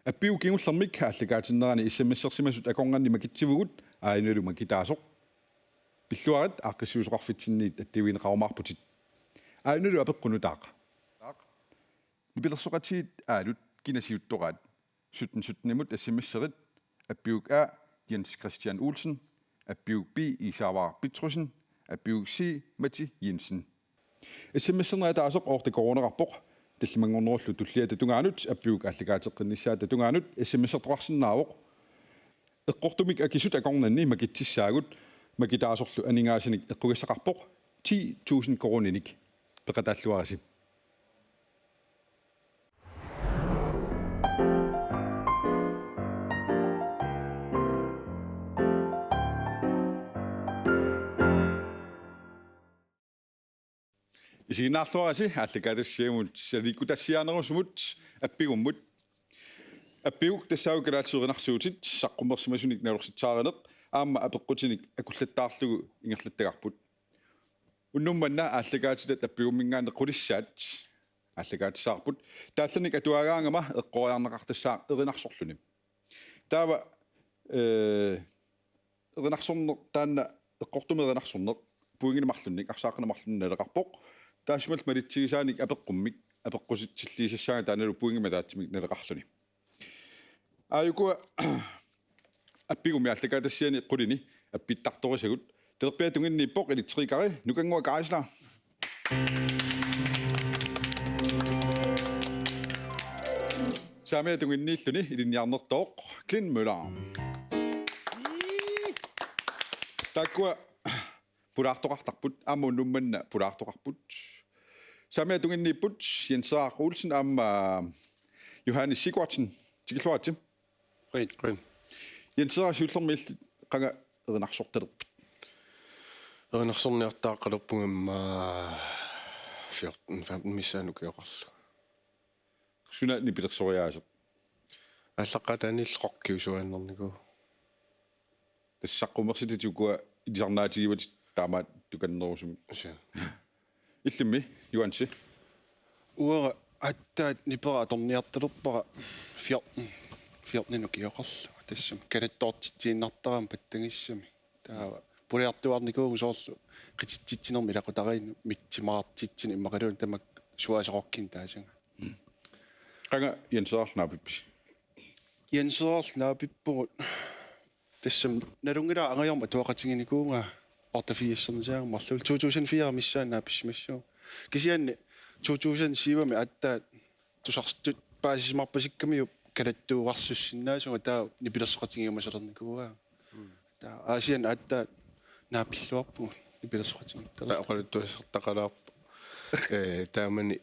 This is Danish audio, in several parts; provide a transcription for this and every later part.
Appiukiungullermik haallakaatinnerani issamissерсимасут акорнганни макитсивугут аинеру макитаасоq пиллуарат ааққиссуусоқарфитсинниит аттивинеқарумаарпутит аинеру апеққунутаақа нипилерсоқатиит аалут кинасиуттораат суттимут ассимиссерит аппиук а Jens Christian Olsen аппиук би Isavар Bitrusen аппиук си Matti Jensen ассимиссернера таасоқ оортекорунеқарпоқ таллимангорнеруллу туллиата тунгаанут аппиук аллагаатеққиннissaата тунгаанут ассимиссерторарсинаавоқ эққортумик акисут акорнанни макитсissaagut макитаасорлу анингаасиник эққугассақарпоқ 10,000 корониник пеқатааллуараси Isiginnaarluarasi ааллакаатассиамут саликутассиаанерусумут аппигуммут аппиук тассаагукалаатсуеринарсуутит саққуммерсимасуник налорситсааринеқ аама апеққутиник акуллаттаарлугу ингерлаттагаарпут уннумманна ааллакаатилат аппигуммингаане қулиссаат ааллакаатиссаарпут таалланик атуагаангама эққориарнеқартассаа эринарсорлуни таава эринарсорнеқ таанна эққортуми эринарсорнеқ пуингинамарлунник арсааққинамарлунналеқарпоқ таасмал малитсигисааник апеққуммик апеққуситсиллиисассаага тааналу пуингиматаатсимик налеқарлуни ааюкуа аппигуми аллакаатассиани қулини аппиттарторисагут терпиатунгинниппоқ илитсрикари нукангуа кааисла самиатунгиннииллуни илинниарнертооқ Клин Мøller такуа пулаартоқартарпут аамуннумманна пулаартоқарпут самиатунгинниппут Jensar Olsen аама Johannes Sigurdsson тикиллуатсим Рин Jensar сиуллермил қанга эринарсорталерпут эринарсорниартааққалерпугамма 14-15 миссаанукиоқарлу сунаатни пилерсориаасеқ аллаққатааниллеқоркиусуаннернику тассаққумерсититукуа илисарнаатигиват таамаат туканнерусуми иллимми юанси уера аттаат нипера фиортнинукиоқарлу тассам калаттоортитсииннартарам паттангиссами таава пулиартуарникуугу соорлу қититсинерми илақутариину митсимаартитсин иммақалуун тамак суасеқоркин таасанга қанга Jensarnaapippi Jensarnaapippugut тассам налунгила ангайорма туақатингиникуунга ортафииссернисаагаммарлу 2004 миссаанааписсимассуу кисианни 2007 аттаат тусарстут паасисмарпасиккамиу калаттууарсуссиннаасуга таа нипилерсоқатингиумасалерникууа таа аасиан аттаат наапиллуарпугу нипилерсоқатингиттара ақалуттуассартақалаарпа таамани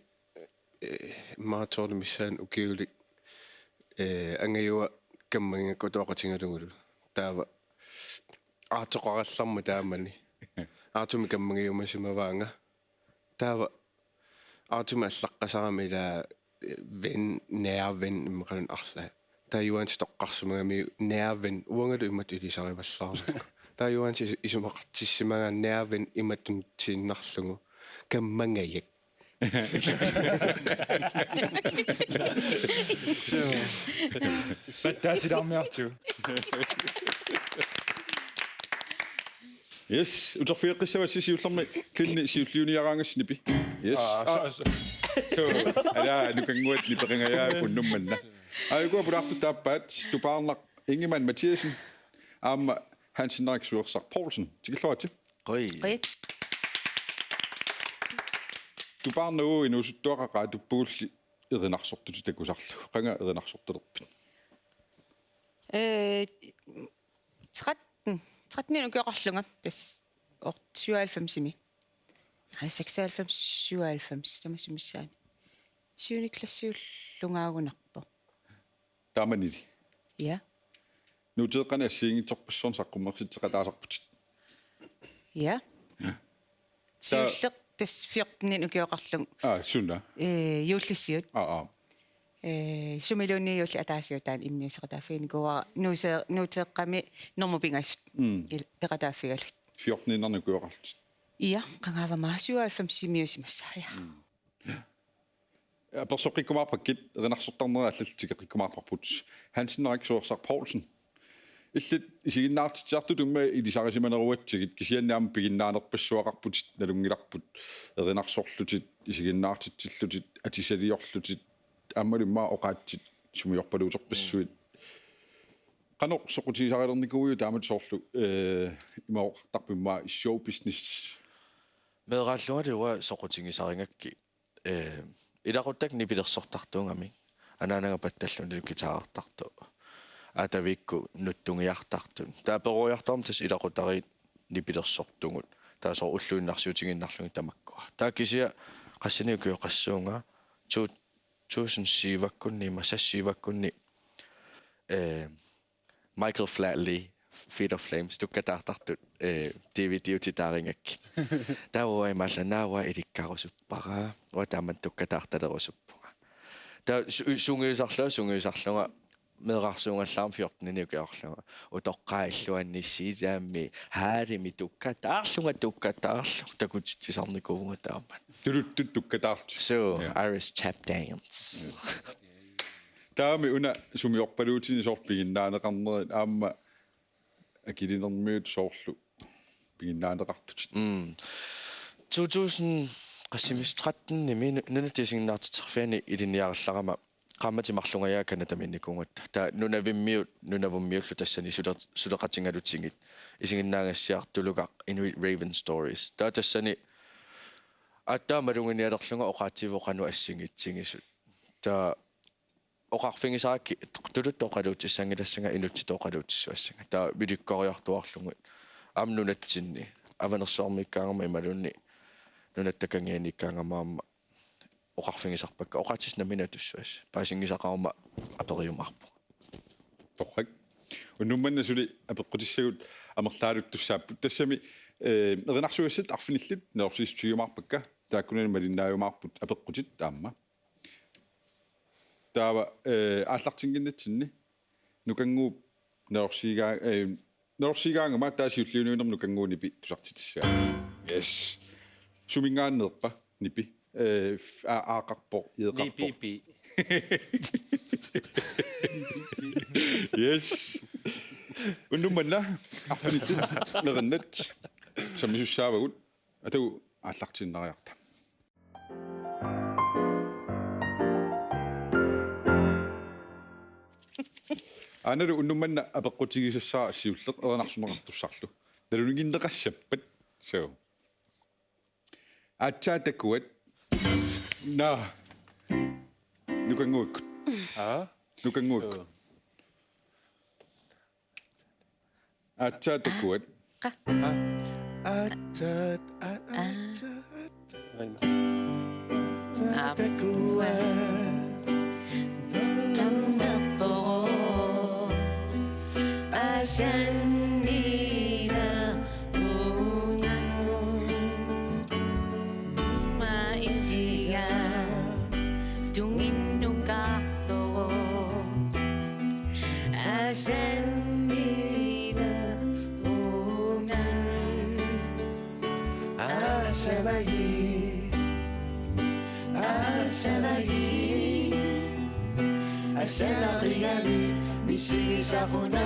маатсоорли миссаан укиулик ангаюа каммангакку туақатингалугулу таава аатоқаралларма таамани аатуми каммангиумасимаваанга таава аатуми аллаққасарами илаа вен нервен иммақалун арла тааюанс тоққарсумагами нервен уангалу иммат илисариваллаарма тааюанс исумақартиссимагаа нервен имматун тииннарлугу каммангаяк That's it on there too. Yes, utorfiiqqissavassi siullermi klinni siulliuniaraangassnipi. Yes. So, ala nukanguat nipeqangayaapun nummanna. Aigua pulaartu taappaat tupaarnaq Ingemann Mathiasen aamma Hans Henrik Suursaq Poulsen. Tikilluati. Qoi. Tupaarnagu inusuttuaqaqa tuppuulli erinarsortuti takusarlu. Qanga erinarsortulerpit. 13 ukiorarlunga tass 97imi. Nej 96 97 tamassumissaani. Siuniklassuullungaagunarpo. Taamanili. Ja. Nuteeqqani assiingitsorpassuun saqqummersitseqataasarputit. Ja. Siulleq tass 14 ukiorarlung. Sunna. Juullisiut. Sumiluni yulli ataasiutaan immiuseqataafiinikuwa nuuteeqqami normupingassut peqataafigalut 14 kuorarlut ia qangaavama 97 simiusimassaaja apersoqikkumaarpakkit erinarsortarnera allallutigeqikkumaarparput Hansen Sorsaq Poulsen illit isiginnaartitsiartu tumma ilisarisimaneruatsigit kisiannaam piginnaanerpassuaqarput nalungilarput erinarsorlutit isiginnaartitsillutit atisaliorlutit аммалиммаа оqaatsit сумиорпалуутерпассуит qanoq soqutiisarilernikуйу таамат соорлу имаоqartarpimmaa show business meeqaallugaluwa soqutigisariнгакки илақуттак нипилерсортартуунгами анаанага патталлуни китаарартарту атавикку нуттунгиартартун тааперуйартарм тас илақутари нипилерсортугут таасоо уллуиннарсиутигиннарлуги тамаккуа таакисиа qassaniukiuqassuunga 2007-kunni masassivakkunni Michael Flatley Feet of Flames tukkataartartut DVD-utitaaringakki taawai mallanaawa ilikkarusuppara uataamat tukkataartalerusuppunga ta sungiusarlunga meeqarsuungallaarm 14-niukiarlunga utoqqailluannissiitaammi haalimi tukkataarlu takutitsisarnikuunga taammat turuttut tukkataartu so Irish tap dance taami una sumiorpaluutini sorpiginnaaneqarnerit aamma akilinermiut soorlu piginnaaneqartut 2013 qassimis nunatisinnaartiterfiani iliniarallarama qammatimarlungayaa kanataminnikungatta ta nunavummiullu tassani suleqatingalutingit isinginnaangassiartulugaq Inuit Raven Stories ta tassani аттаамалунгиниалерлунга оqaативоqanu ассигитсигисут та оқарфингисаакки тулуттоқалуутиссангилассага инуттитоқалуутиссуассага та виликкориартуарлугут амнунатсинни аванерсуармиккаангама ималунни нунаттакангианиккаангамаама оқарфингисарпакка оқаатиснамина туссуас паасингисақарма апериумарпу торрак уннумманна сули апеққутиссагут амерлаалуттуссааппут тассами эринарсуассат арфиниллит неорсиистигимаарпакка тааккунани малиннааюмаарпут апеққутит таама таава ааллартингиннатсинни нукангуу неорсигаангама таасиуллиунуинер нукангуунипи тусартитиссаа yes сумингааннерпа нипи аақарпо иеқарпо нипи yes уннумманна арфиниллит нериннат самисуссаавагут ату ааллартиннериарта анеру уннумманна апеққутигисассаа ассиуллеқ эринарсунеқартуссарлу налунгиннеқассаппат соо атчаатаккуат на нукангууккут нукангууккут атчаатаккуат Asana qiyami misisaquna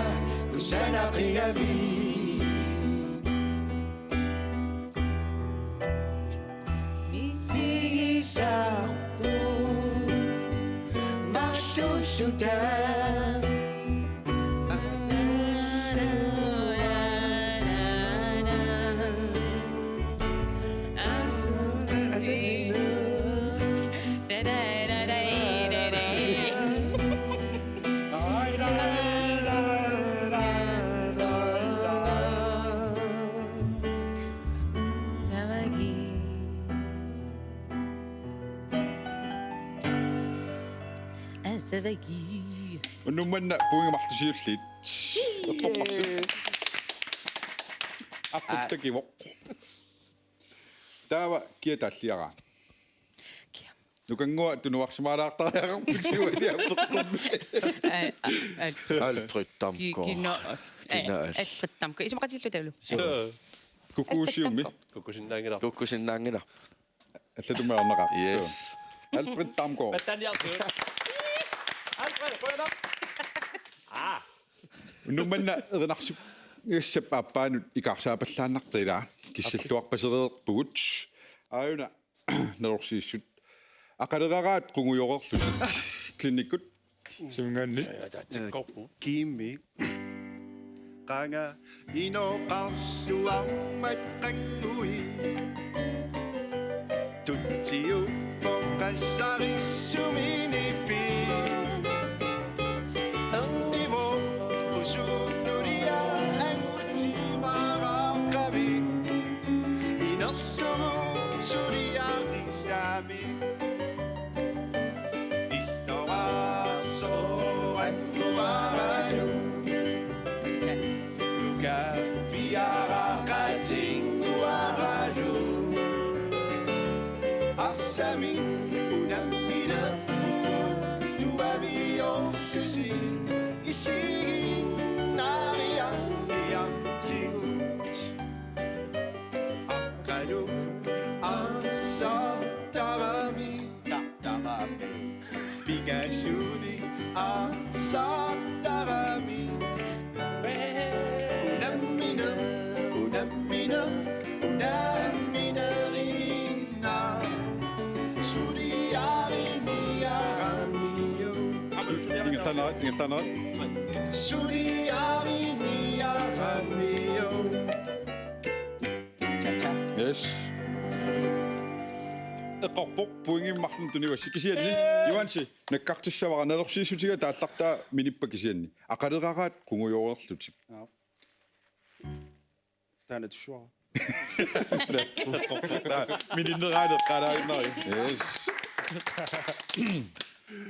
usana qiyami misisaqu mashushuta уннумманна пуингамарлусиуллит оттоппарси аппуттакиво таава киаталлиараа нукангуа тунуарсимаалаартариақарпутигуани аппеққумми алприттамко алприттамко исмақатиллу талу кукуусиумми кукусиннаангила куккусиннаангила аллатумаарнеқаа yes Alfred Damgaard. Nummanna erinarsu iassap appaanut ikarsaapallaannartila kissalluarpaseriерпугут ааюна нерорсииссут ақалераараат кунгуйорерлусит клиниккут сунгаанни Kimi. Qanga inoqarluarmat qangui. Tutsiu poqassarissuminipi. Annivo usunuria antimaraqavi. Inersugu suriarisami. Illoraso annuaralu. Luka biara katinguaralu. Asami unamina tuavio lusi isi naria yatit akalu asatavami tatavami bigashuni asatavami unamina unamina unamina rina suriari niaramio ingen suriari niaramio yes эққорпоқ пуингиммарлун туниуасси кисианни юанси наккартиссавара налерсиисутига тааллартаа миниппа кисианни ақалерараат кунгуйорерлутик Tana tushwa. мининнераале қалаиннери yes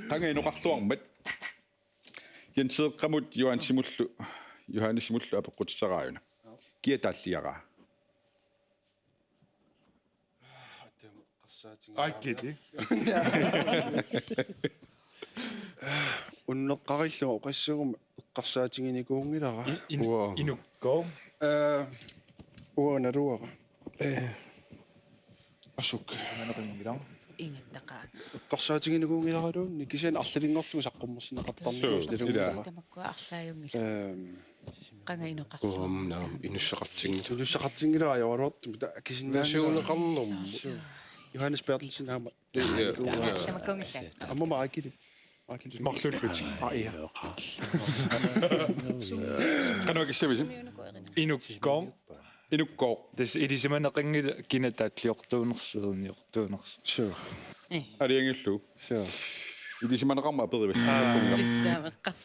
танга иноқарлуармат янсеэққамут юансимуллу юханисимуллу апеққутиссарааюна кия тааллиараа айкити Unneqqarilluu oqassugum eqqarsaatiginikуунгилара. инуккоо Uanaruara. Asuk. манеқингилар Ingattaqaanga. Eqqarsaatiginikуунгилараluunni kisian arlilingorlugu saqqummersineqartarnigus nilungillara. Tamakkua arlaajungil. Qanga inoqarlu. Naam inussaqartigin. Tulusaqartingilaa yawaruartu kisinnaanaa. Nasuuneqarnum. Johannes Bertelsen haama. Tamakkungilla. Amma maakili. марлуллут Ja. кануакиссависим инуккоо инуккоо тас илисиманеқингил кинатаатliortuunersuurniortuunersu Sure. алиангиллу Sure. идисиманеқарма аперивас Кистаамеққас.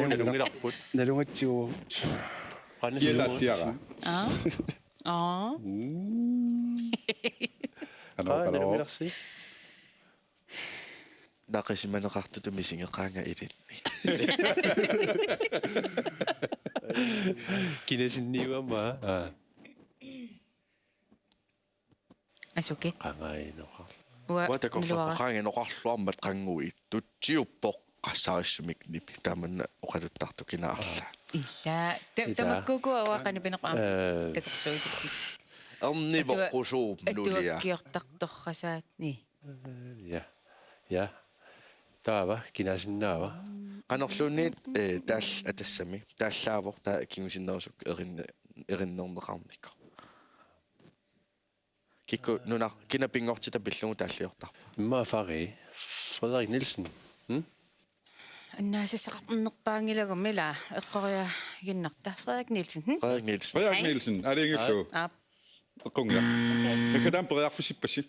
Nalungatarput. Nalungatsiu. кия тааллиараа Nalungatarsi. нақисиманеқартуту мисингеқаанга илинни Kinesinniuama. Asuki. Qangainoqa. ватакоққаанга ноқарлуармат қангуи тутсиуппоқ qassaarissumikknip taamanna oqaluttartu kinaarla illa tamakkuku awaqani pineqaam takortuusukki ernivoqqusuum nulia attuakkiortartorrasaat ni Ja. Taava kinasinnaava. qanorluunniit taall atassami taallaavor taa kingusinnerusuk erinnerneqarnikko kikku nunar kinapingortita pillungu taalliortarpa Imma fari. Frederik Nielsen. annaasissaqarnerpaangilagumila eqqoria ginnarta Frederik Nielsen Frederik Nielsen Frederik Nielsen er det ikke flå ap eqqunga nakadam perearfusipassi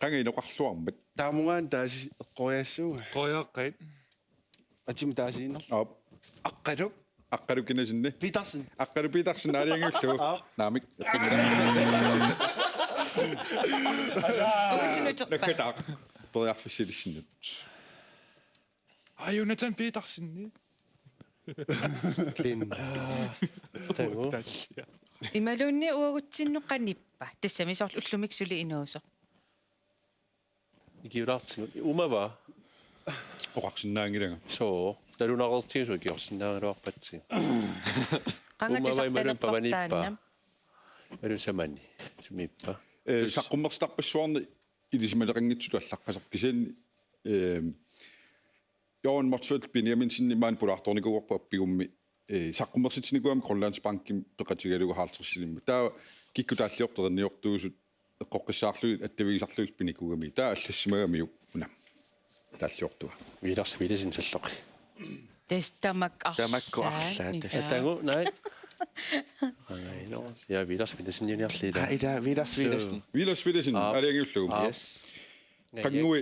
qanga inoqarluarmat Taamungaan taasi eqqoriassuuga. qoyaqqit Atim taasiinner. op Aqqaluk. aqqalukinasinni Petersen. aqqalu Petersen er det ikke flå naamik nakadam perearfusilissinut Jonathan Petersen Klin. Tango. imalunni uagutsinnuqanippa tassamisorlu ullumiksuli inuuso Ikiulartingut. Umava. oqarsinnaangilanga So. Talunaqertiusu kiorsinnaangaluarpatsi. qangatusartalerpartaannam Alu samani. Sumippa. saqqummerstarpassuarni илисималеқингитсулу аллаққасаркисианни Johan Mortsfeldt Benjamin sinni maan pulaartornikuuarpa appigummi saqqummersitsinikuami Grønlandsbanken peqatigalugu haartersillimmu taa kikku taalliortorniortuusut eqqoqqissaarluit attavigisarluit pinikugami taa allassimagamiju unam taalliortua Viidarsiviilisin salloqi. Tamak Tamakku arlaat. Tangu nej. Nej, no. Ja, viidarsiviilisin juniorliida. Ida Vidarsvidersen. Vilersvidesin aliangiullugum Yes. qangui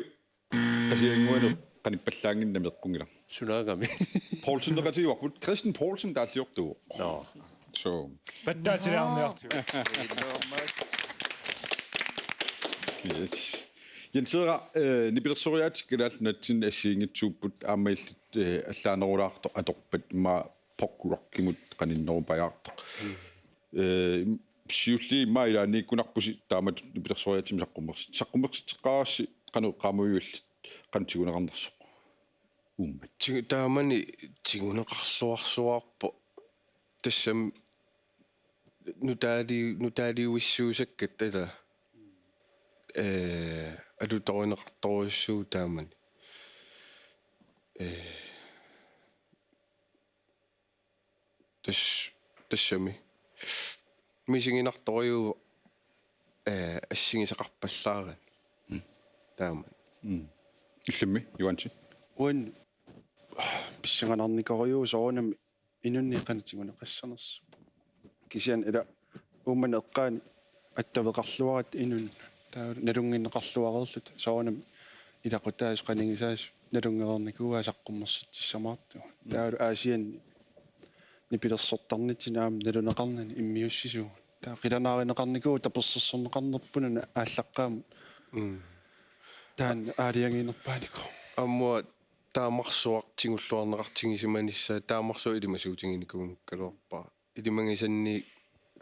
qasianguanu qanippallaaginna meqqungila Sunagami. Poulsen neqatiuarput Christian Poulsen taalliortuu No. so Battaatilaarniartu. yes Jensera nipilersoriat kalaallnatsin assiingitsuupput aammaillit allaanerulaarto atorpat ma pokkuarkimut qaninnerupajaartoq siulli mailaaniikkunarpusi taamat nipilersoriatim saqqummersitteqqaarassi qanu qaamuyullit qantiguneqarnersoq ummat таамани тигунеқарлуарсуарпо тассам нутаалиуиссуусаккат ала алуторинеқарторуйссуу таамани тассами мисигинарториу ассигисақарпаллааран таамани illimmi Johansi уан писсанганарникориу соонами инунни канатигунеқассанерс кисиан ила уумман эққаани аттавеқарлуарат инун таа налунгиннеқарлуарерлут соонами илақутаас қанигисаас налунгерерникуа саққуммерситсамаарту таа аасиан нипилерсортарнитсинаам налунеқарнани иммиуссисуу таа қиланааринеқарникуу таперсерсорнеқарнерпунана ааллаққаам таан аалиангинерпаанико аммуа таамарсуартигуллуарнеқартигисиманиссаа таамарсуу илимасуутингиникуунуккалуарпаа илимангисанни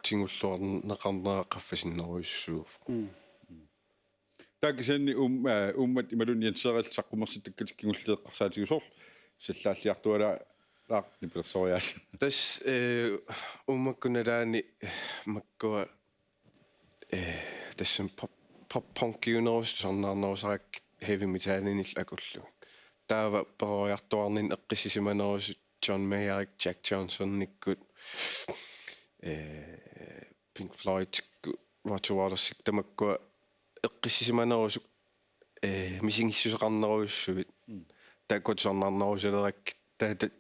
тигуллуарнеқарнера қаффасиннеруйуссуу taakisani ummat imalun Jensera saqqummersittakkatikkingullieqqarsaatigisor саллааллиартуала лаартни персориаас тас уммаккуналаани маккуа тассам паппонкиунерус сорнаарнерусарак heavy metal-инил акуллу таава перориартуарнин эққиссисиманерус John Mayer, Jack Johnson никкут Pink Floyd Roger Waters тамаккуа эққиссисиманерус мисингиссусеқарнеруйуссуит тааккут сорнаарнерусалерак таата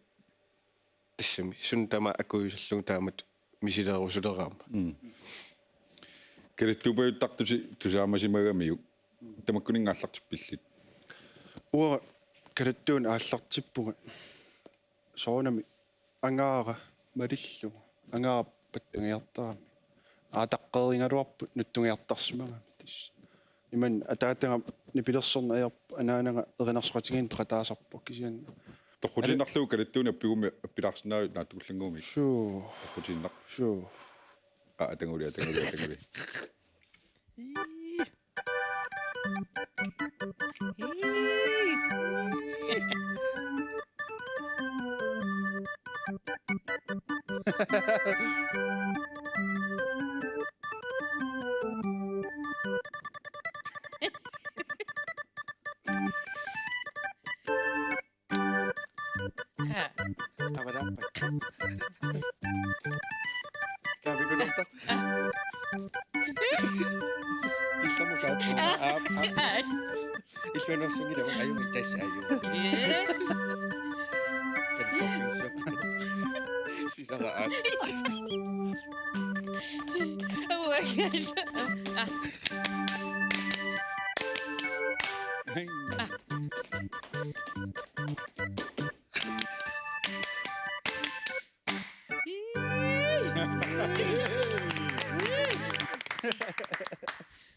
тассами сун тама акуйусаллуг таамат мисилерусулераама кэлэттупаюттартуси тусаамасимагамиу тамаккунингааллартиппиллит уа калаттуун ааллартиппуга соонами ангаара малиллу ангааппат ангиартарами аатаққерингалуарпут нуттунгиартарсимага тис иман атаатага нипилерсорна аярп анаанага эринарсуқатигин пеқатаасарпо кисиан торхутиннарлугу калаттууни аппигуми аппилаарсинаавит наатукуллангууми суу торхутиннар суу атангули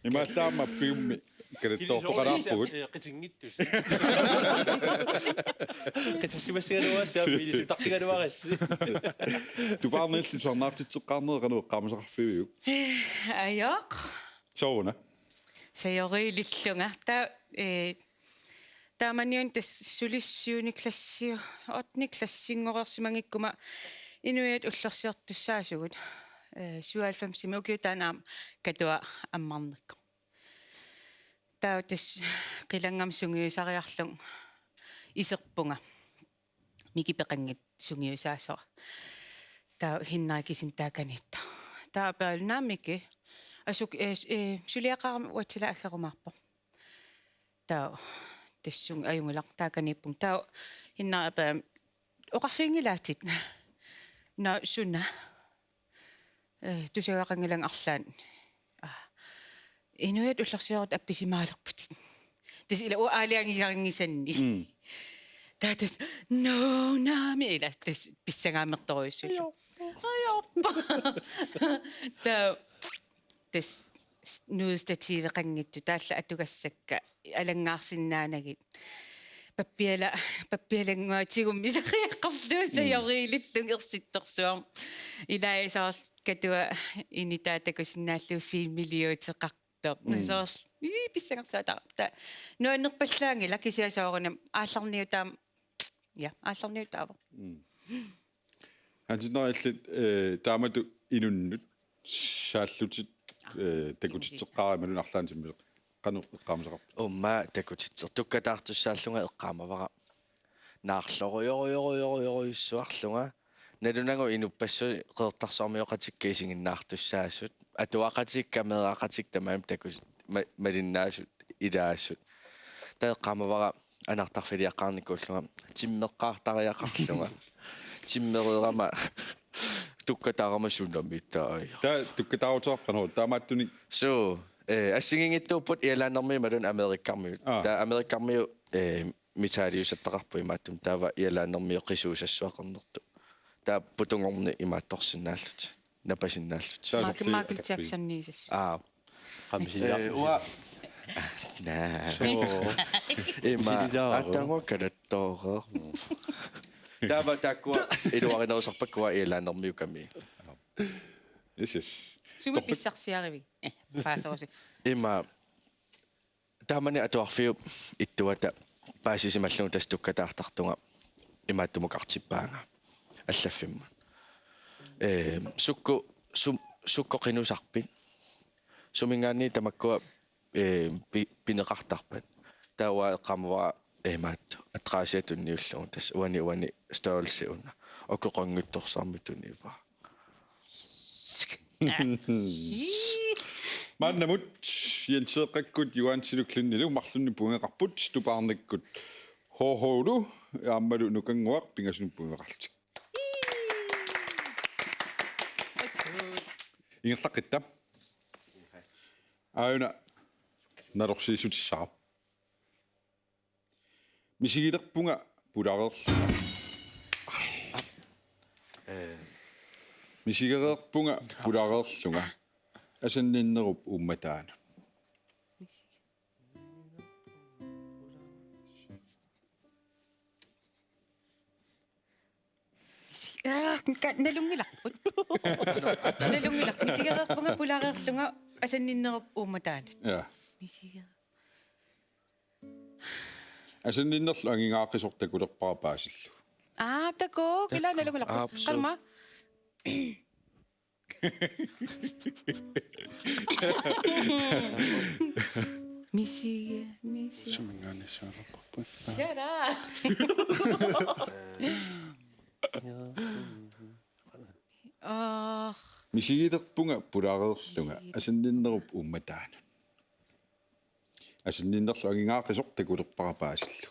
имассаама аппигумми калаттоортоқалаарпугут qitinngittус qitissimassigaluassаа милису тартигалуарасси тупаарнилли сорнаартитсеққарнеэқануу qaamасақарфивиу Ajaq. соуна Sajorillillunga ta taamaniun tas sulissiuni klassiu otni klassinngorersimangikkuma inuiat ullersiortussaasugut 97 ukiutaanaam katua ammarnikku таа тас қилангам сунгиусариарлун исерпунга микипеқангит сунгиусаасоо таа хиннаакисин тааканитта таа паалнаамики асук сулиақарами уатсила аггерумаарпо таа тассун аюнгулақ тааканиппун таа хиннаапа оқарфингилаатит на суна тусагақангилан арлаан инуят улларсиорут апписимаалерпутит тас ила аалиангисарингисанни таатас no нами ила тас писсагаамерторуйссуллу аёппа тас нуустативеқангитту таалла атугассакка алангаарсиннаанагит паппиалангуатигум мисариаққарлуу саёрилиттун ерситторсуам илаисаар катуа инитаатакусиннааллуу фимилиутеқартоо нисоор писсангерсаатаа та нуаннерпаллаанги лакисиасаорунам аалларниутаам я аалларниутаава анжинериллит таамату инуннут шааллутит такутитсеққарамалун арлаантиммилеқ qanu eqqaamisaqarp umma takutitser tukkataartussaallunga eqqaamavara naarloruyussuarlunga nalunangu inuppassui qeertarsormioqatikkiisinginnaartussaassut atuaqatikkameeaqatik tamaam takus malinnaasut ilaassut taeqqaamavara anartarfiliaqqaarnikuullunga timmeqqaartariaqarlunga timmereerama tukkataarama sunnamittaa ta tukkataaruteqqanu taamaattuni so ассигингиттууппут иалаанерми малун америккарми таа америккарми митаалиусаттақарпу имааттум таава иалаанерми қисуусассуақарнерту таа путунгорни имаатторсинааллут напасиннааллут Michael Jackson нисас Hamsilla. уа наа има аттанго калаттоорер таава таккуа илуаринерусарпаккуа иалаанермиуками yes суми писсарсиариви паасооси има таамани атуарфиу иттуата паасисималлугу тастуккатаартартунга имааттумукартиппаанга аллаффимма сукко qinusarpit сумингаани тамаккуа пинеқартарпат таава эққамава маатту атраасиатунниуллугу тас уани стаалсиуна окоқангутторсармитунива Mannamut jenseeqakkut juansiluklunnilu marlunni pungeqarput tupaarnikkut hohoulu aammalu nukanguaq pingasunu pungeqartik ingerlaqitta auna nalorsiisutissaqap misigilerpunga pulareerlunga misigereerpunga pulareerlunga asanninnerup ummataana налунгиларпут налунгилар мисигереерпунга пулареерлунга асанниннеруп ууматаанут ja мисиге asanninnerlu angingaaqqisortakulerpara paasillu тако кила налунгиларпут қалма мисиге сумингаанисаарпарпу сяра misigilerpunga pulareerlunga asanninnerup ummataana asanninnerlu angingaaqqisortakulerpara paasillu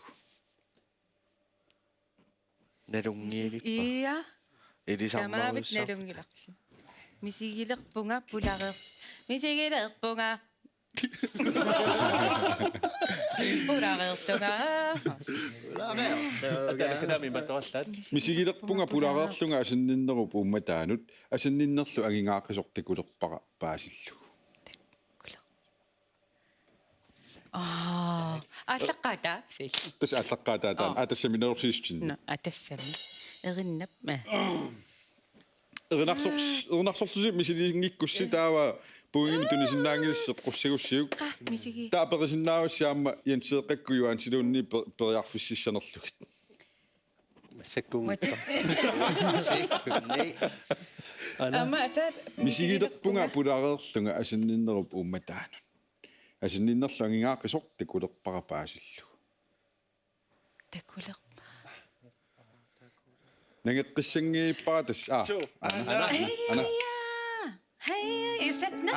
налунгиивиппа иа тамаавит илисарнерусса налунгиларлу мисигилерпунга пулареер мисигилерпунга пулареерлунга Kami matoallat. misigilerpunga pulareerlunga asanninnerup ummataanut asanninnerlu angingaaqqisortakulerpara paasillu аллаққата сил tas allaqqaataataan atassaminerorsiisutsinna атассами эриннап erinarsорlusi misiliingikkussi taava puungimi tunisinaangilissert qussigussiuk мисиги taapeqisinnaawassiaamma janseeqakku juansiluunni periarfissisanerlugit Sekung. ама атаат misigilerpunga pulareerlunga asanninnerup ummataana асинниннерлуангигааққисоқ такулерпарапаасиллу Такулер. нагеққиссангииппаратас ана Hej, Isatna.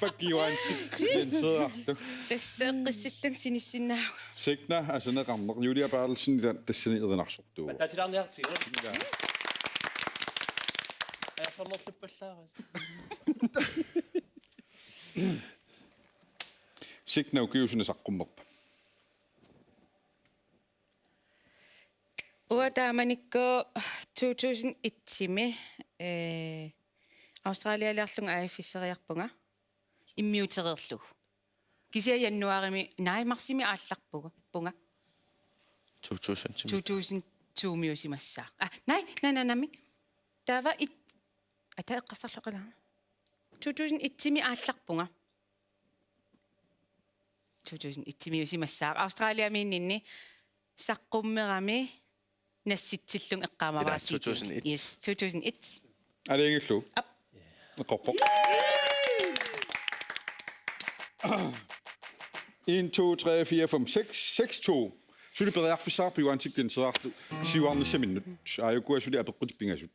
иппаккиуаансик ленсеерлу Тассеэккиссиллун синиссинаа. сигна асанеқарнеқ Юлия Паарлсин тассани еринарсортуу Татилаарниартиг. Аасарлерлуппаллаарас. сигна укиусунасаққуммерпа Уатааманикко 2001-ми Australialерлунга аиффиссериарпунга иммиутерерлу. Кисиа яннуарими наимарсими аалларпуга пунга 2002 миусимассаа. Нами. Тава ит атаэққарсарлоқала. 2001-ми аалларпунга. 2001 миусимассаа. Australiamiinninni саққуммерами насситсиллун эққаамараасси. Yes, 2001. алингиллу эққорпоқ 1 2 3 4 5 6 2 сулипериарфиссаарпи юантиккен сеарлу сиуарниссаминнут ааюкуа сули апеққут пингасут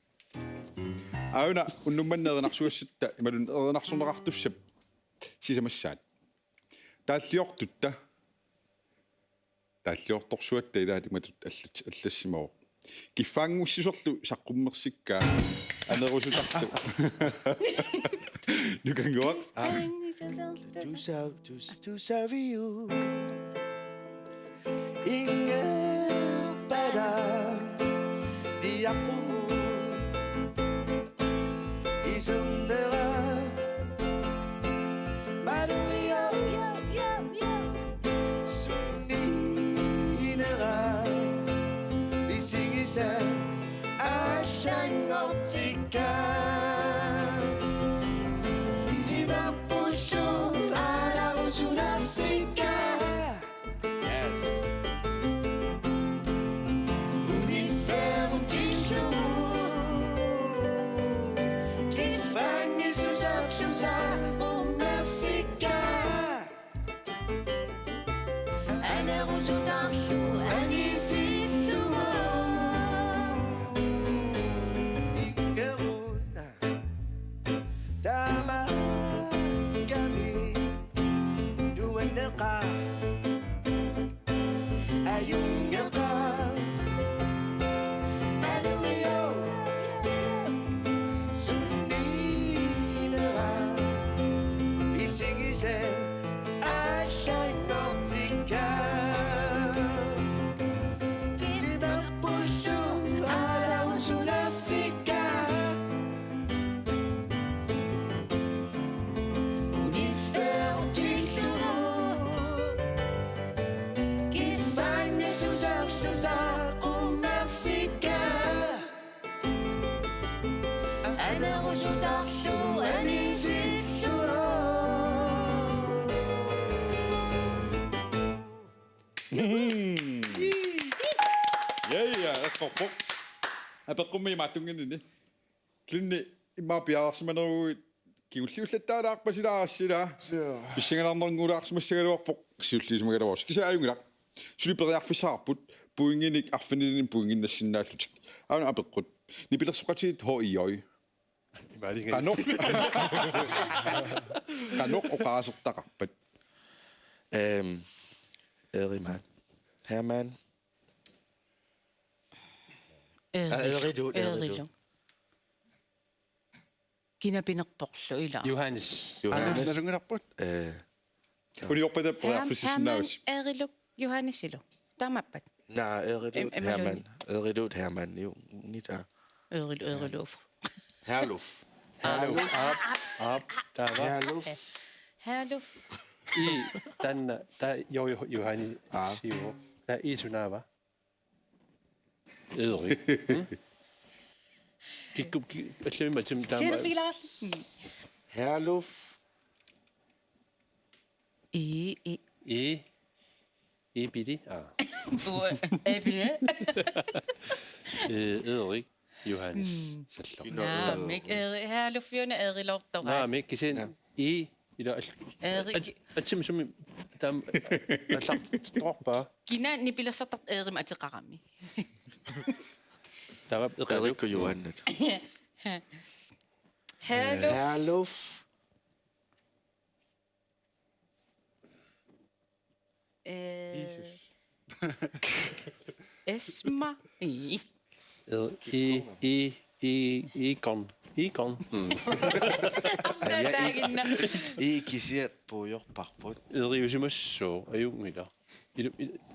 ауна уннумманнеринарсуассатта ималун еринарсунеқартуссап сисамассаат тааллиортутта тааллиорторсуатта илаати матут аллассимао киффаангуссисорлу саққуммерсиккаа анерусутарту нукангуа Du savais jo ingen bedre de akkurat i søndere men du sunnere vi singer seg jeg kjenner tigger I shine. Anerusutaqlu anisillua. Ja, akkorpo. Apekkummi matunginini. Klinni imma piaarsimaneru kiulliullattaalaarpasilaarassila. Pissingalarnerngulaarsimassagaluarpoq siulliismagaluarus. Kisaajungilaq. Suliperiarfissaarput puinginik arfinilin puinginnassinnaallutik. Auna apeqqut. Nipilersuqatiit hoioi. Qanoq. Qanoq oqaasertaqarpat. Eriman. Herman. Erilu. Kinapinerporlu ila. Johannes. Nalungilarput. Uniorpata periarfississinnaavas. Erilu Johannesilu. Tamappat. Nej, Erilu. Herman. Erilu Herman. Jo, nita. Erilu. Herluf. Ab. Der var Herluf. Herluf. der Johannes. Der er Isunava. Erik. Gik med til Ser du filar? Herluf. Billy. Erik. Johannes. Mik Herluf yun Erilor to. Men kan se Erik. Atim som der strok bare. Kina nipilersortart Erim atiqarami. Der var Erik og Johan. Herluf. Herluf. Esma. Egon. Daginna. I kisiat puujorparput. Eriusimasso ajungila.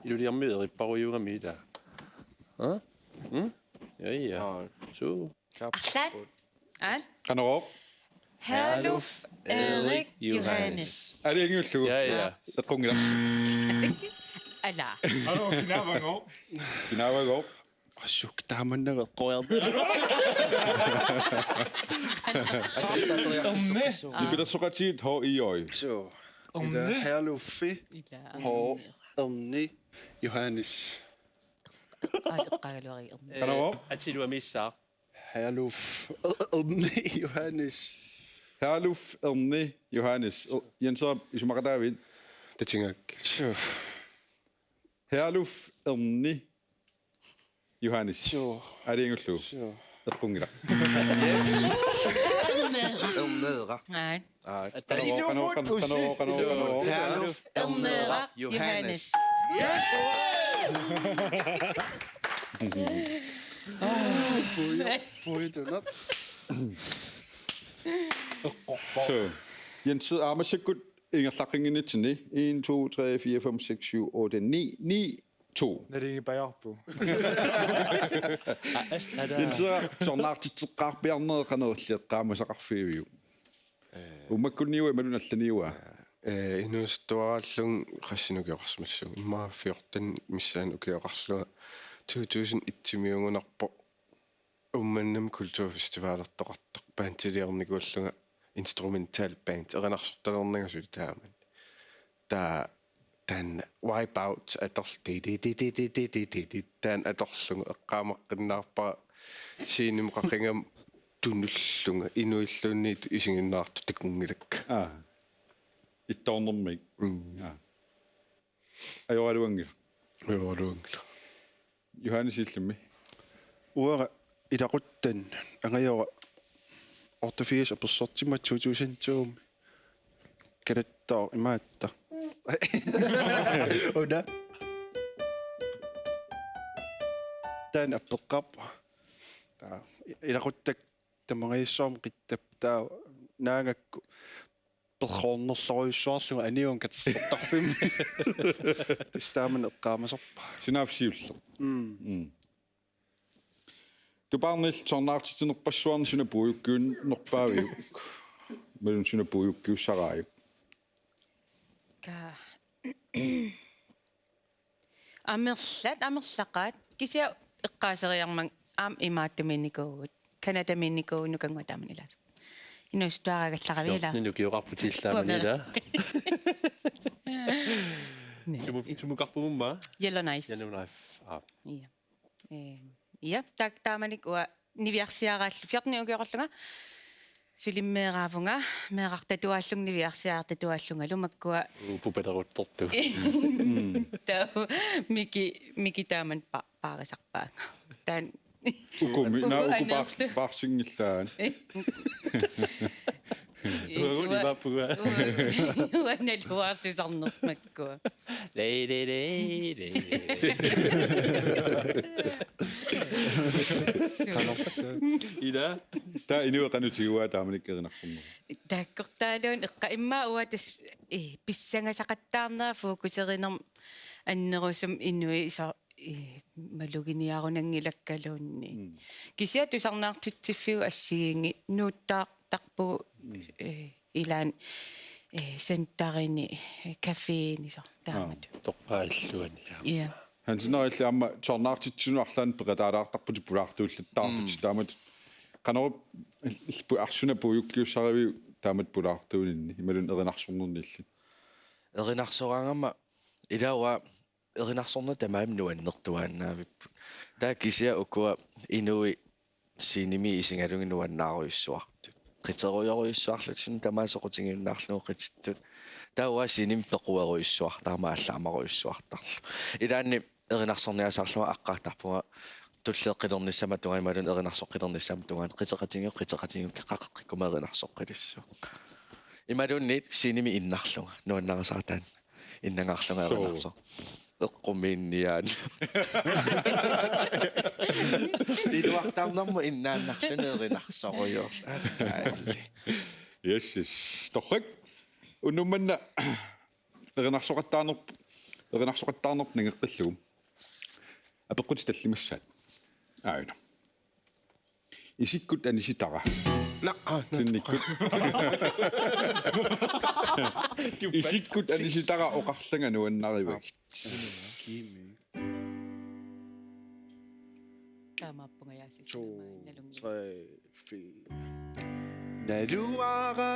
Iluliarmi eriparujungamida. Ha? Ja. Så. Ahlan. An. Qanoq. Herluf. Erik. Johannes. Aliangiullugu. Ja. Eqqungila. Ala. Hallo, knavango. Kinaavago. Suk taamannaga qoyad. Nipilersuqatiit hoioi. Så. Omne. Herluffi. Ho. Erni. Johannes. Qagaluari. Qanoq. Atilu amissar. Herluf. Erni. Johannes. Herluf Erni Johannes. Jenser isumaqataavit. Det tænker jeg. Så. Herluf Erni Johannes. Så. Aliangiullugu. Så. Eqqungila. Ernera. Nej. Qanoq. Herluf. Ernera. Johannes. Puidunat. Så Jenser armasikut ingerlaqinginitini 1 2 3 4 5 6 7 8 9 9 2. Naringipajarpu. Jenser sornaartitteqqaarpiarneq qanerulliqqaamasaqarfiiviu. Ummakkunniu imalunallaniua. Inustuarallung qassinukiorasmassu. Immaaffiortan missaan ukiorarluga 2001-miungunarpo ummannam kulturfestivalertoqartaq paantiliarnikuulluga instrumental band erinarsortalernagasuli taaman. Tan Wipeout atorti tan atorlunga eqqaamaqqinnaarpa siinimqaqingam tunullunga inuilluunniit isinginnaartu takungilak. Ittornermik. Ajoraluangila. Uorluungla. Johannes illammi. Uora ilaquttan angajora ortafiis apersortima 2002 kalattaa imaatta. Una. Tan appeqqap. Ilaquttak tamangiissoom qittaptaa naangakku perhornerloriussuarluga aniun katissertarpim. Tistaaman eqqaamasorpa. Sinapsiulla. Tuparnil sornaartitinerpassuarni sunapuujukkuun norpaaviuk. Malun sunapuujukkiussaraaju. Ka. Amerlaqaat kisia eqqaaseriarmang aam imaattuminikuugut. Canada Minigo nukangwa tamanila. Inustuaragallaravila. Nu geografutillaamanila. Sumukarpumma. Yellowknife. Yellowknife. Ja. Ja, tak taamanik ua niviarsiaraallu 14 ugeorlunga. Sulimmeeraafunga meeqartatuallung niviarsiaartatuallungalu makkua Pupetaruttortu. tau miki taaman paarisarpaanga. Taan ukumi na uku parsingillaan Ulivapuga. Uanaluarsusarnersmakkua. Le. Ida. ta inu qanutiwa taamanikkerinarsumma Taakkortaaluun eqqa imma uatas pissangasaqattaarnera fokuserinern annerusum inui isa maluginiarunangilakkaluunni kisia tusarnaartitsiffigu assigingi nuuttaartarpu ilaan sentarini kafeeni sa taamatu Torpailluani. ja hansinerialli amma tornaartitsunuarlaan peqataalaartarputi pulaartuullattaarfut taamat qanarup ilpu arsuna puyukkiussarivi taamat pulaartuuninni imalun erinarsornerniilli Erinarsoraangama ilawa erinarsorna tamaam nuannertuaannaavippu. Taa kisia ukua inui sinimi isingalungi nuannaaruissuartut. Qiteruyoruissuarlut sin tamaasoqutingiunnaarlugu qitittut. Taa sinim pequeruissuartaama allaamaruissuartarlu. Ilaanni erinarsorniasaarluga aqqaattarpuga tulleqqilernissama tungimalun erinarsoqqilernissama tungaan qiteqatingiu qaqeqqikuma erinarsoqqilissu. Imalunni sinimi innarluga nuannarasaartaan innangaarluga erinarso. Eqqumiinniaan. Iluartaarnermu innaannarluna erinarsoruyorla. yes torrik unummanna erinarsoqattaarnerp ningeqqillugum apeqquti tallimassaat aina isikkut anisitara sinnikkut isikkut anisitara oqarlanga nuannarivak taamaappunga yaasis 2, 3, 4. Naluara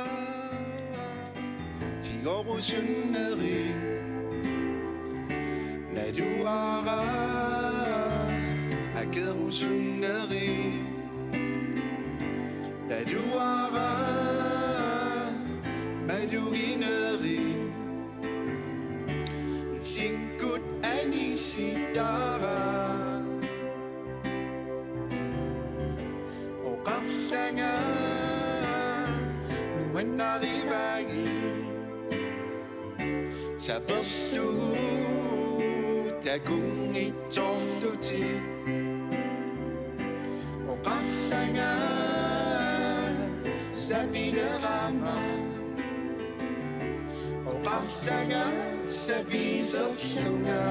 tigorusunneri Naluara akerusunneri Naluara malugineri Sinkut anisitara Oqarlanga nuannarivagi saperlu takungitsorluti Oqarlanga sapinerama Oqarlanga sapiserlunga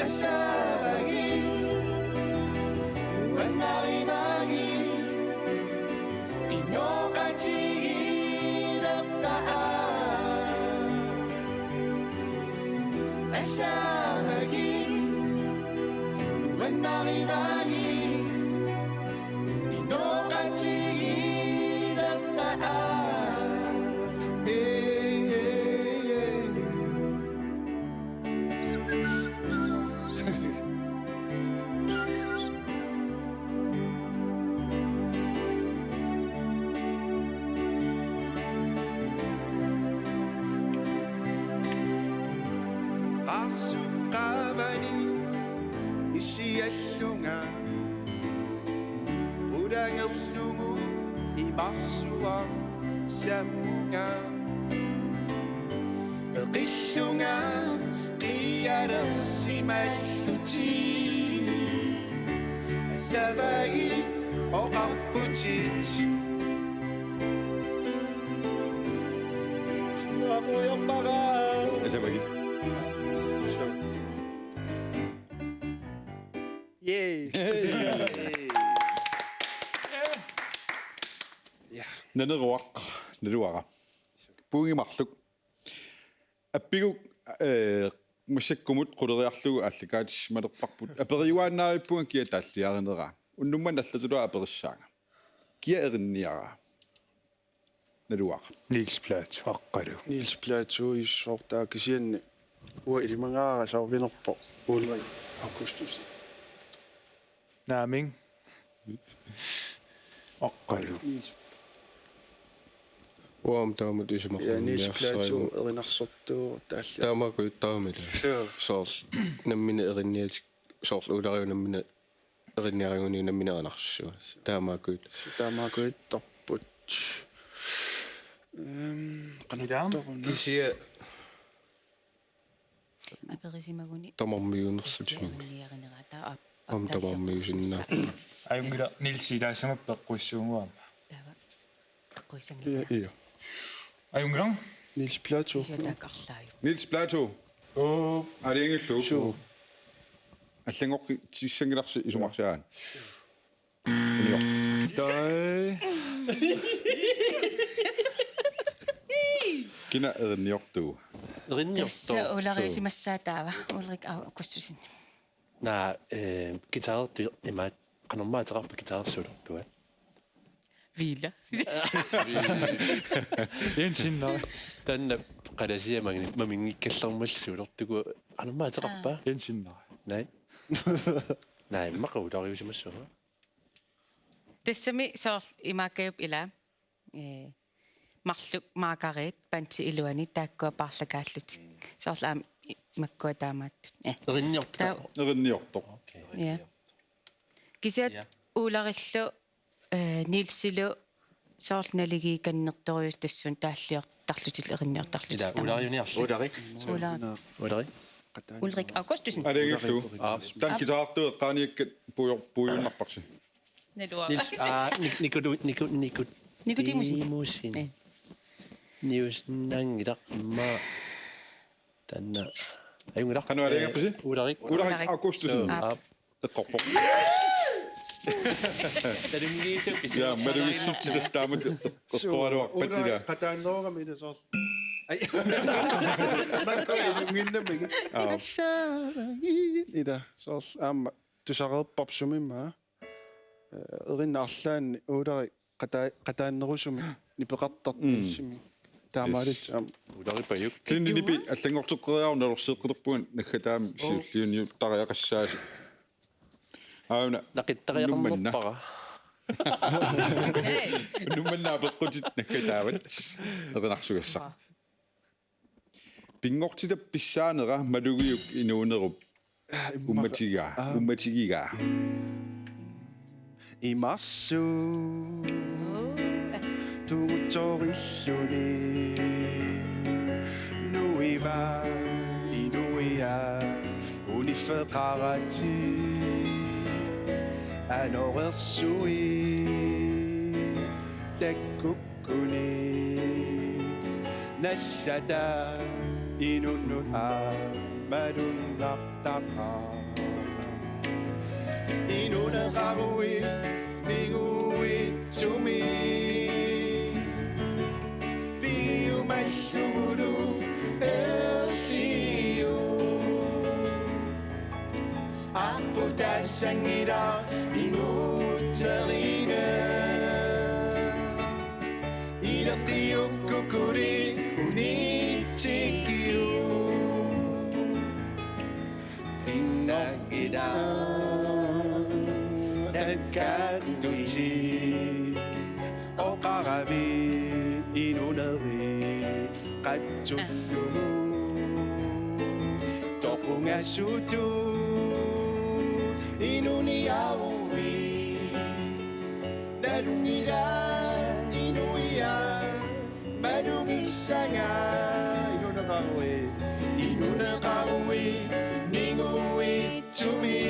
Asavagi nuannarivagi inoqatigiraqta'a Asavagi nuannarivagi inoqatigiraqta'a Qavani isiallunga urangerlungu imarsua samunga qillunga qiyalersimalluti asavagi oqarputit asavagi Yay! naneruara puungimarluk appigu musakkumut quleriarlugu allakaatис malerparput aperiuaannaarippugan kia talliarinera unnumman allatulua aperissaanga kia erinniara naluaq Niels Plath, aqqalu. Niels Plato i sortaa kisianni ua ilmangaara saarvinerpo Ulrik Augustus. Naaming. Aqqalu. Uam taamut isumaqlu. Ja Niels Plato erinarsortuu taallia. Taamaku taamila. Soor nammina erinniatik soor ulariu nammina erinniaranguni nammina anarssua. Taamaku. Taamakuit torput. Kisia Aperisimaguni. tamarmiunersutin. Erinniarinerata Am tamarmiusinna. Ajungila Nilsi taasama peqqussuunguam. Tava. Aquisangilla. Ja. Ajungilang? Niels Plato. Isiataaqarlaaju. Niels Plato Oo. aliangillu аллангоққи тиссангиларси исумарсаан униор Døj. кина эрниортуу Tässä ulariisimassaataava Ulrik Augustusin. Na guitar ima qanormaataqarpa guitarsuulertua. Vila. Jensinna. Tanna qalasiamagni mamingikkallermalluulertugu qanormaataqarpa. Jensinna. Nej. Nej, maqulariusimassuga. Tassami soor imaakayup ila marluk Margaret panti iluani taakkua parlakaallutik. Soorlaam makkua taamaattut. эрниорто Ja. Kisiat uularillu Nilsilu soornaligi kannertorius tassun taalliortarlutil erinniortarlutil. Ulariuniarlu. Ulari. Ulrik Augustusen. алиангиллу тан гитаартуу эққааниаккат пуйуннарпарси Nelua. Nikotimusin. Eh. Nius nangiraqma. Tanna. Ajungilaq. қану алиангаппаси Ulari. уларик августусин эққорпо Tadungiitupisi. я малуиссутти тастаамат эққоалуарпат ила Qataannoorami ida soor. Ai. Makkoinunginnamigi. Ida soor aamma tusaqerpapsumimma. Erinnaarlaanni Ulrik qataannerusumi nipeqartartissimi. Taamaalit am Ularipajuk. клиннипи аллангортеққериарунерсеққилерпуган наггатаами сиуллиуниу тариақассааси аауна Naqittariaqarnerpara. нумманнаа пеққутит наггатаават эринарсугассақ пингортита писсаанера малугиук инуунеруп умматигига imassu tutorilluni nuiva inuia uniferrarati anorersui tekkukuni nashada inunu amadunartara inuna ramui ningui tumi biumashuru elsiu aputa sangira minuterine idatiu kukuri unitikiu pinagida Katuti Oqaravi inuneri Qatsullu Topunga sutu Inuniaui Narunira inuia Marumisanga Inuneraui Ningui tumi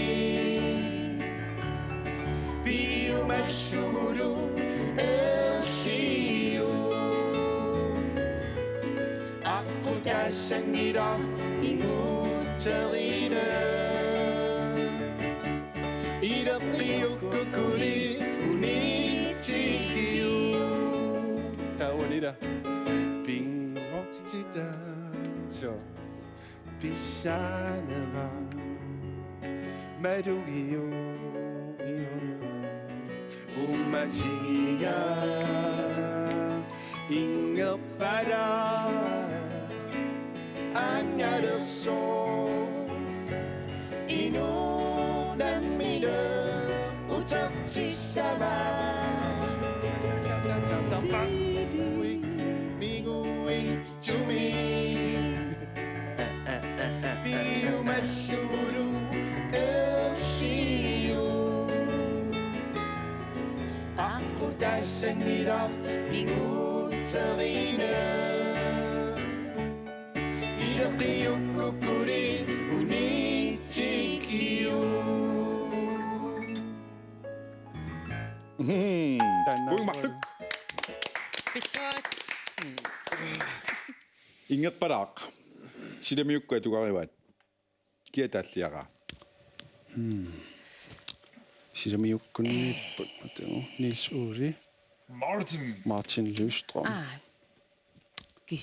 Biumashuru elsiu Akuta sangira inuterine Idatiu kukuri unitikiu Tawanida Pingotita So 비싸나가 마루기요 우마치기가 잉여봐라 안 열었어 이노 난 믿어 우적지 사마 미국의 주민 비우마슈루 FCU aku dasang hirap ingutalinan hirap tiyong kukurin unitikyo 고용 막습. Bisot. Ingerparak. Sidemiukka tuqarivat. Kiatalliaqa. Sidemiukkunni pattu Niels Uri Martin Lystrøm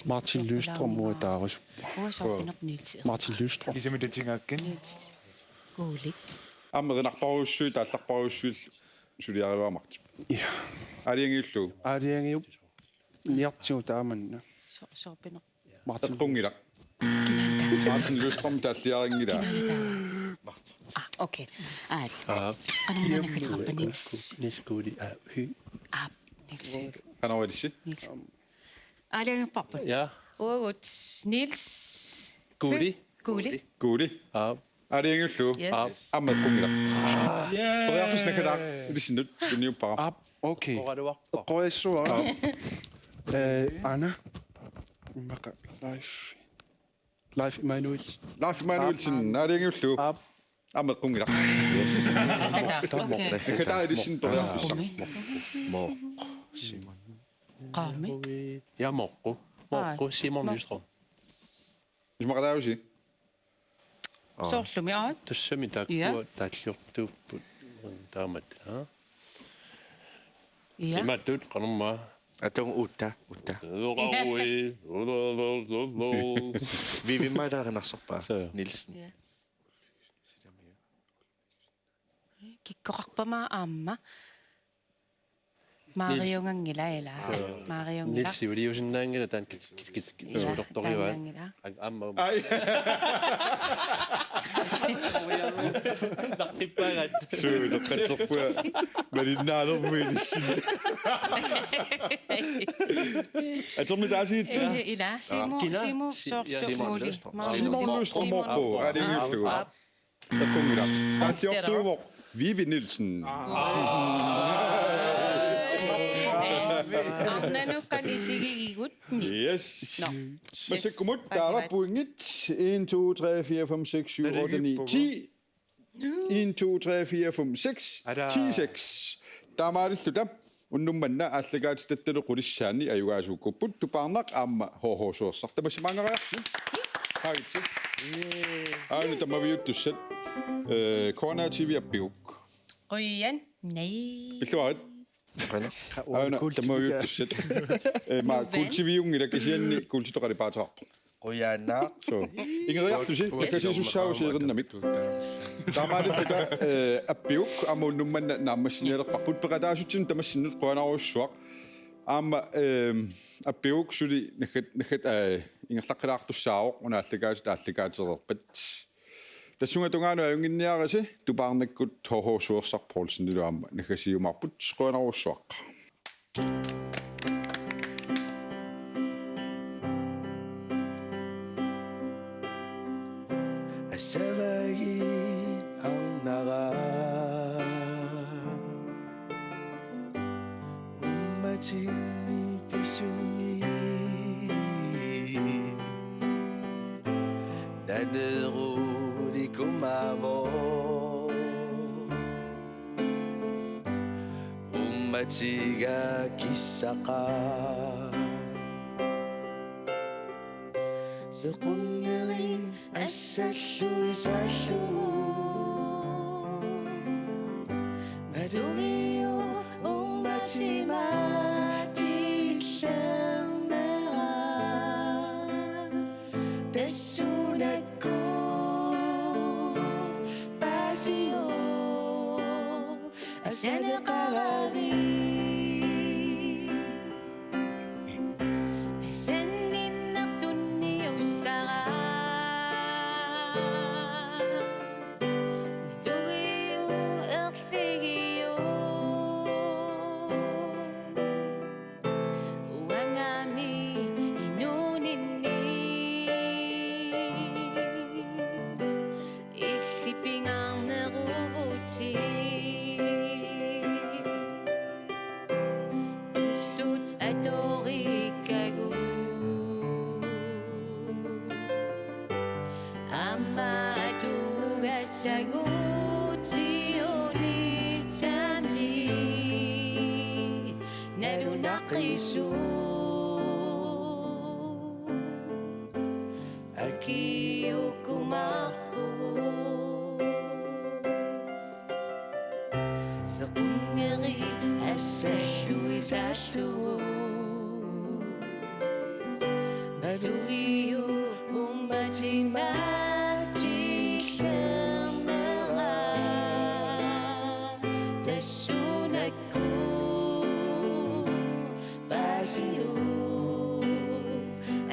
Martin Lystrøm muataarus Uasorpinaq niilsi. Martin Lystrøm Ligesom i det ting igen. Niils. Kuulik. Amerinarparussui taallarparussui suliarivaamart. ja Aliangillu. Ariangiup niartiu taamanna Sorpinaq. Martin Qungilaq. Martin Lystrom talliaringila. Okay. Qanummanakataqarpa Niils. Niskudi hy Niils. Qanawadissi. Niils. Aliangerparpa. Ja, Uagut Niels. Gudi. Kuulik. Kuuli. Aliangillu. Yes. Amma qungilaq. Pariarfusnakadaa idissinnut tunniuppara. Ab okay qoissua Anna maka live Emanuel Leif Emanuelsen aliangillu. Ab Amma qungilaq. Yes. Okay. Nakadaa idissin pariarfus. Mor. Simon. Qaami. Ja, Morko. Morko, Simon Lystrøm. Ismaqadaausi. Sorlumi aat. Tussami takkua taallortuupput taamat. Ja. Imattut qanumma. Atung utta. Uqarui. Vivi maidaarinarsorpaa. Så. Nielsen. Ja. Kikkoqarpama aamma. Mariungangila ila. Mariungila. Nils Ivaliusinnaangina taan suulertoriva. Amma naqqippaagat. Suuleqqatserpua malinnaarermi idissin. Atermi taasiitsi. Ila Simo sorlumuuli. Simon Lystrom orpo aliangillu. Qungilaq. Talliortuuvoq Vivi Nielsen. Nanu qanisigiggut ni. Yes. Masikkumut taarappuingit 1 2 3 4 5 6 7 8 9 10. 1 2 3 4 5 6 10 6. Taamaarilluta unnummanna aalлагаатиттатталу qulissaani ayugaasuukkupput tupaarnaq aamma hohoosuursar tamasimaangariarsi. Haitsi. Aanu tamaviuttussat Corner TV appiuk. Qoyan. Nej. Pilluarit. Aanu tamaviuttussat ma kultiviungila kisianni kultitoqalipaataarpu. Qoyaannaaq. So ingeriartusi akasisussaausierinnamik. Taamaalillata appiuk amuunnummanna naammassinelerparput peqataasutsin tamassinut qoanaruussuaq. Aamma appiuk suli nakhat ingerlaqqilаарtussaaroq unaallagaat aalлагаатерерpat. Tassungatungaanu ajunginniarasi tupaarnakkut hohoosuursarpoolsin niluamma nakasiumarput qoanaruussuaqqa. Asavagi ang naga Umatini pisumi Dadero di kumavo Umatiga kisaka Sekuneri Asallu Maduriyo Umatima Tillandera Desunako basio asana qarabi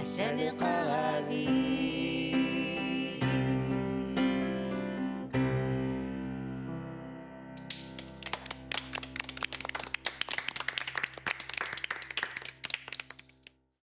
asana qarabi